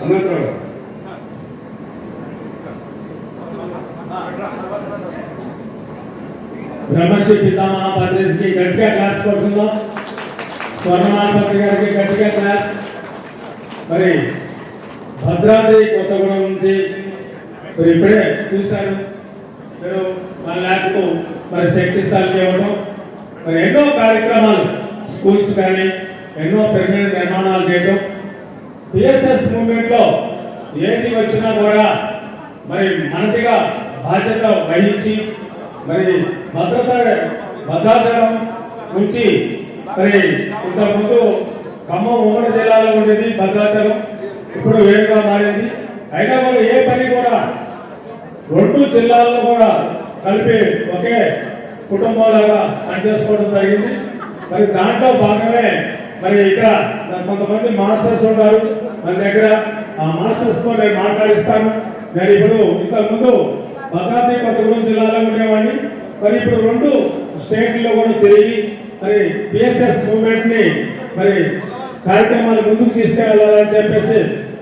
హనుమంతరావు. బ్రహ్మశ్రీ పితామహ భద్రేష్కి గట్టిగా క్లాప్స్ కొడుతుందాం. స్వర్ణమాలపతి గారికి గట్టిగా క్లాప్. మరి భద్రాద్రి కొత్తగూడెం నుంచి మరి ఇప్పుడే చూశారు మీరు మన ల్యాబ్కు మరి శక్తి స్థాయికి ఇవ్వడం, మరి ఎన్నో కార్యక్రమాలు స్కూల్స్ కానీ ఎన్నో పెర్మనెంట్ నిర్మాణాలు చేయడం, పిఎస్ఎస్ మూవ్మెంట్లో ఏది వచ్చినా కూడా మరి మనదిగా బాధ్యత వహించి మరి భద్రాచలం నుంచి మరి ఇంతకుముందు ఖమ్మం ఉమ్మడి జిల్లాలో ఉండేది భద్రాచలం, ఇప్పుడు వేరుగా మారింది. అయినా కూడా ఏ పని కూడా రెండు జిల్లాల్లో కూడా కలిపి ఒకే కుటుంబంలాగా పనిచేసుకోవడం జరిగింది. మరి దాంట్లో భాగమే మరి ఇక్కడ కొంతమంది మాస్టర్స్ ఉంటారు మన దగ్గర. ఆ మాస్టర్స్తో నేను మాట్లాడిస్తాను. నేను ఇప్పుడు ఇంతకుముందు భద్రాద్రి కొత్తగూడెం జిల్లాలో ఉండేవాడిని. మరి ఇప్పుడు రెండు స్టేట్లో కూడా తిరిగి మరి పిఎస్ఎస్ మూవ్మెంట్ని మరి కార్యక్రమాలు ముందుకు తీసుకెళ్ళాలని చెప్పేసి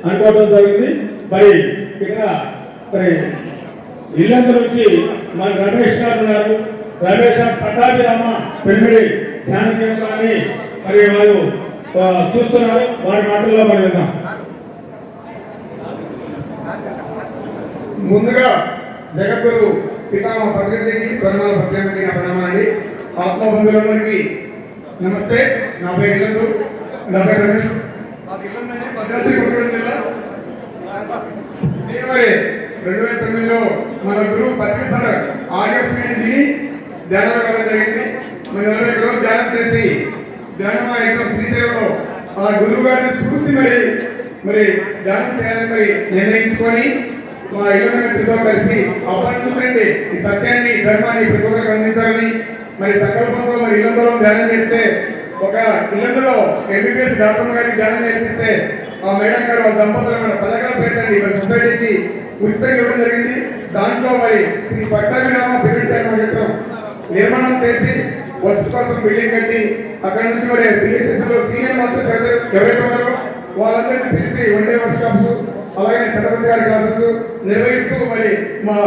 అనుకోవడం జరిగింది. మరి ఇక్కడ మరి ఇల్లందు నుంచి మన రమేష్ గారు ఉన్నారు. రమేష్ పట్టాభిరామ పెళ్మిడి ధ్యాన కేంద్రాన్ని మరి వారు చూస్తున్నారు. వారి మాటల్లో మనం విందాం. ముందుగా జగద్గురు పితామహ భద్రశ్రీకి స్వర్ణమాల భద్రమకి నా ప్రణామాలండి. ఆత్మబంధువులందరికీ నమస్తే. నా పేరు ఇల్లందు, నా పేరు రమేష్. నాకు ఇల్లందండి భద్రాద్రి కొత్తగూడెం జిల్లా. నేను మరి 2009లో మన గురువు పత్రిసార ఆడియో విని ధ్యానంలో వెళ్ళడం జరిగింది. మరి 41 రోజులు ధ్యానం చేసి ధ్యానం శ్రీశైలంలో ఆ గురువు గారిని చూసి మరి ధ్యానం చేయాలని మరి నిర్ణయించుకొని మా ఇళ్ళతో కలిసి అప్పటి నుంచి ఈ సత్యాన్ని ధర్మాన్ని ప్రతి ఒక్కరికి అందించాలని మరి సంకల్పంతో మరి ఇళ్ళలో ధ్యానం చేస్తే ఒక ఇళ్ళలో ఎంబీబీఎస్ డాక్టర్ గారికి ధ్యానం నేర్పిస్తే ఆ మేడం గారు వాళ్ళ దంపతులు మన 10 ఎకరాల ప్లేస్ అండి మరి సొసైటీకి ఉచితంగా ఇవ్వడం జరిగింది. దాంట్లో మరి శ్రీ పట్టాభిరామ క్షేత్రం నిర్మాణం చేసి వసతి కోసం బిల్డింగ్ కట్టి అక్కడ నుంచి మరి పిఎస్ఎస్ లో సీనియర్ మాస్టర్స్ ఎవరైతే ఉన్నారో వాళ్ళందరినీ పిలిచి 1 డే వర్క్ షాప్స్ అలాగే పెద్దపతి గారి క్లాసెస్ నిర్వహిస్తూ మరి మా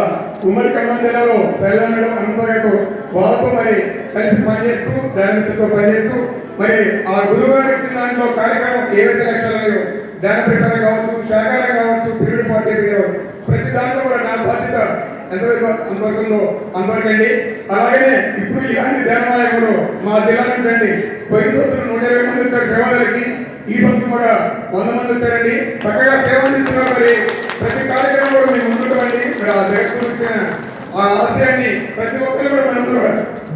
ఉమ్మడి ఖమ్మం జిల్లాలో శైలజ మేడం అనంతరావుతో వాళ్ళతో మరి కలిసి పనిచేస్తూ ధ్యానతో పనిచేస్తూ మరి ఆ గురువు గారు ఇచ్చిన దాంట్లో కార్యక్రమం ఏవైతే లక్ష్యాలు ధ్యాన ప్రచారం కావచ్చు, శాఖారం కావచ్చు, పీరియడ్ పార్టీ ప్రతి దాంట్లో కూడా నా బాధ్యత అంతవరకు ఉందో అంతవరకండి. అలాగనే ఇప్పుడు ఇలాంటి ధ్యానాలయంలో మా జిల్లా నుంచి అండి పోయిన సంవత్సరం 120 మంది వచ్చారు సేవలకి. ఈ సంవత్సరం కూడా 100 మంది వచ్చారండి. చక్కగా సేవ అందిస్తున్నారు. మరి ప్రతి కార్యక్రమం కూడా మేము ముందుంటామండి. మరి ఆ జగత్తు ఇచ్చిన ఆ ఆశయాన్ని ప్రతి ఒక్కరు కూడా మనందరూ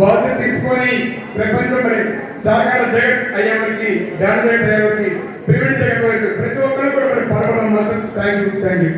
బాధ్యత తీసుకొని ప్రపంచం మరి సాకార జగత్ అయ్యేవారికి, ధ్యాన జగత్ అయ్యేవారికి, పిరమిడ్ జగత్ ప్రతి ఒక్కరు కూడా మరి పాల్గొనడం మాత్రం థ్యాంక్ యూ.